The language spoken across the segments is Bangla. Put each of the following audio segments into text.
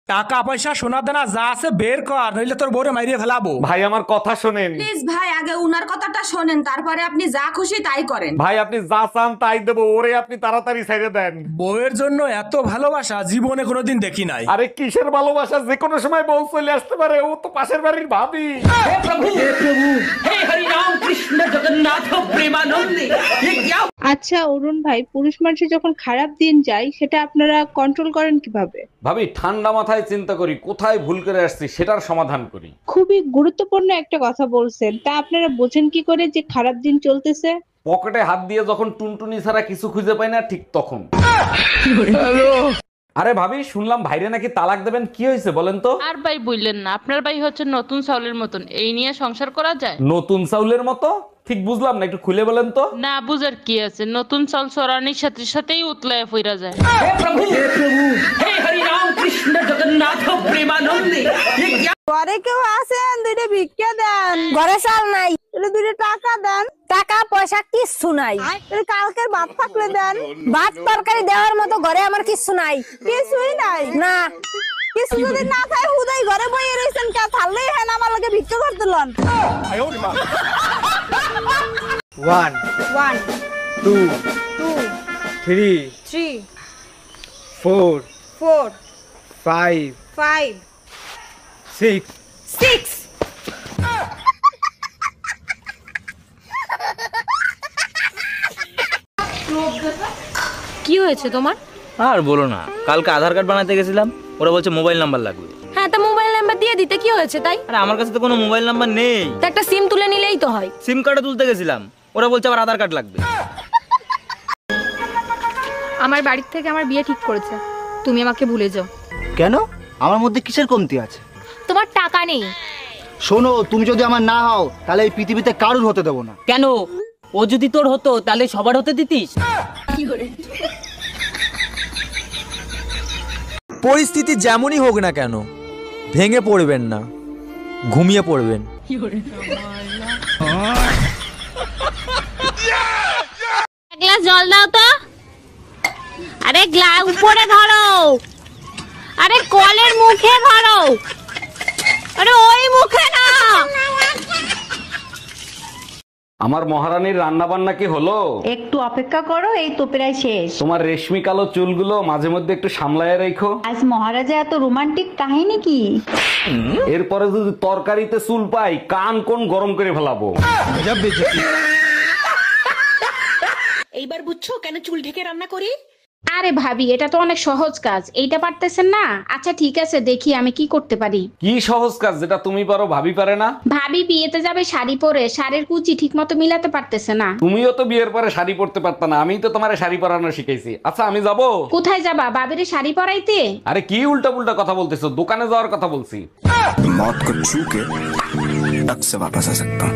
টাকা পয়সা সোনা দানা যা আছে বের কর, নইলে তোর বউরে মাইরিয়ে ফেলাবো। ভাই আমার কথা শোনেন প্লিজ ভাই, আগে উনার কথাটা শোনেন, তারপরে আপনি যা খুশি তাই করেন। ভাই, আপনি যা চান তাই দেবো, ওরে আপনি তাড়াতাড়ি ছেড়ে দেন। বউয়ের জন্য এত ভালোবাসা জীবনে কোনোদিন দেখি নাই। আরে কিসের ভালোবাসা, যে কোনো সময় বউ চলে আসতে পারে, ও তো পাশের বাড়ির ভাবি। আচ্ছা অরুণ ভাই, পুরুষ মানুষের যখন খারাপ দিন যায় সেটা আপনারা কন্ট্রোল করেন কিভাবে? ভাবি, ঠান্ডা মাথায় চিন্তা করি কোথায় ভুল করে আসছি, সেটার সমাধান করি। খুবই গুরুত্বপূর্ণ একটা কথা বলছেন, তা আপনারা বোঝেন কি করে যে খারাপ দিন চলতেছে? পকেটে হাত দিয়ে যখন টুনটুনি ছাড়া কিছু খুঁজে পাই না, ঠিক তখন। আরে ভাবি, শুনলাম ভাইরে নাকি তালাক দেবেন, কি হয়েছে বলেন তো? আর ভাই বললেন না, আপনার ভাই হচ্ছে নতুন চাউলের মতন, এই নিয়ে সংসার করা যায়? নতুন চাউলের মতো? ঠিক বুঝলাম না, একটু খুলে বলেন তো। না বুঝার কি আছে, নতুন চাউল চড়ানির সাথে সাথেই উতলায় ফিরা যায়। ঘরে কেউ আছেন? দুইটা ভিক্ষা দেন। ঘরে চাল নাই, দুইটা টাকা দেন। টাকা পয়সা কিচ্ছু নাই, কালকের ভাত থাকলে দেন। ভাত তরকারি দেওয়ার মতো ঘরে আমার কিচ্ছু নাই। কিছুই নাই না, কিছু যদি না খায় হুদাই ঘরে বইয়ে রয়েছেন, কে থাললেই হ্যাঁ আমার লাগে ভিক্ষা করতে লন। 1 1 2 2 3 3 4 4 5 5 6 6 কি হয়েছে তোমার? আর বলো না, কালকে আধার কার্ড বানাতে গেছিলাম, ওরা বলছে মোবাইল নাম্বার লাগবে। হ্যাঁ, তা মোবাইল নাম্বার দিয়ে দিতে কি হয়েছে তাই? আরে আমার কাছে তো কোনো মোবাইল নাম্বার নেই। তা একটা সিম তুলে নিলেই তো হয়। সিম কার্ডও তুলতে গেছিলাম, ওরা বলছে আবার আধার কার্ড লাগবে। আমার বাড়ির থেকে আমার বিয়ে ঠিক করেছে, তুমি আমাকে ভুলে যাও। কেন? আমার মধ্যে কিসের কমতি আছে? তোমার টাকা নেই। শোনো, তুমি যদি আমার না হও তাহলে এই পৃথিবীতে কারুর হতে দেবো না। কেন? ও যদি তোর হতো তাহলে সবার হতে দিতিস? পরিস্থিতি যেমনই হোক না কেন, ভেঙে পড়বেন না, ঘুমিয়ে পড়বেন। এক গ্লাস জল দাও তো। আরে গ্লাস উপরে ধরো, আরে কলের মুখে ধরো, আরে ওই মুখে না। আমার মহারানীর রান্না বান্না কি হলো? একটু অপেক্ষা করো, এই তো প্রায় শেষ। তোমার রেশমি কালো চুলগুলো মাঝে মধ্যে একটু সামলায় রেখো। আজ মহারাজা এত রোমান্টিক কাহিনী কি? এরপরে যদি তরকারিতে চুল পাই, কান কোন গরম করে ফেলাবো। এইবার বুঝছো কেন চুল ঢেকে রান্না করি? আরে ভাবি, এটা তো অনেক সহজ কাজ, এইটা পারতেছেন না? আচ্ছা ঠিক আছে, দেখি আমি কি করতে পারি। কি সহজ কাজ যেটা তুমি পারো ভাবি পারে না? ভাবি বিয়েতে যাবে শাড়ি পরে, শাড়ির কুচি ঠিক মতো মিলাতে পারতেছে না। তুমিও তো বিয়ের পরে শাড়ি পরতে পারতা না, আমি তো তোমারে শাড়ি পরানো শিখাইছি। আচ্ছা আমি যাব। কোথায় যাবা? বাবিরে শাড়ি পরাইতে? আরে কি উল্টা পুল্টা কথা বলতেছো, দোকানে যাওয়ার কথা বলছি। मौत को छू के टक से वापस आ सकता हूँ।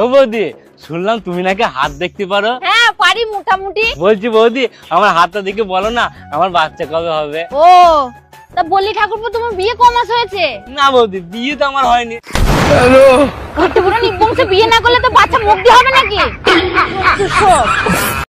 ও বৌদি, শুনলাম তুমি নাকি হাত দেখতে পারো। হ্যাঁ পারি মোটামুটি। বলছি বৌদি, আমার হাতটা দেখে বলো না, আমার বাচ্চা কবে হবে? ও তা বলি ঠাকুরপো, তোমার বিয়ে ক মাস হয়েছে? না বৌদি, বিয়ে তো আমার হয়নি। ঘটে পুরো নিবংশে বিয়ে না করলে তো বাচ্চা মুখ দিয়ে হবে নাকি?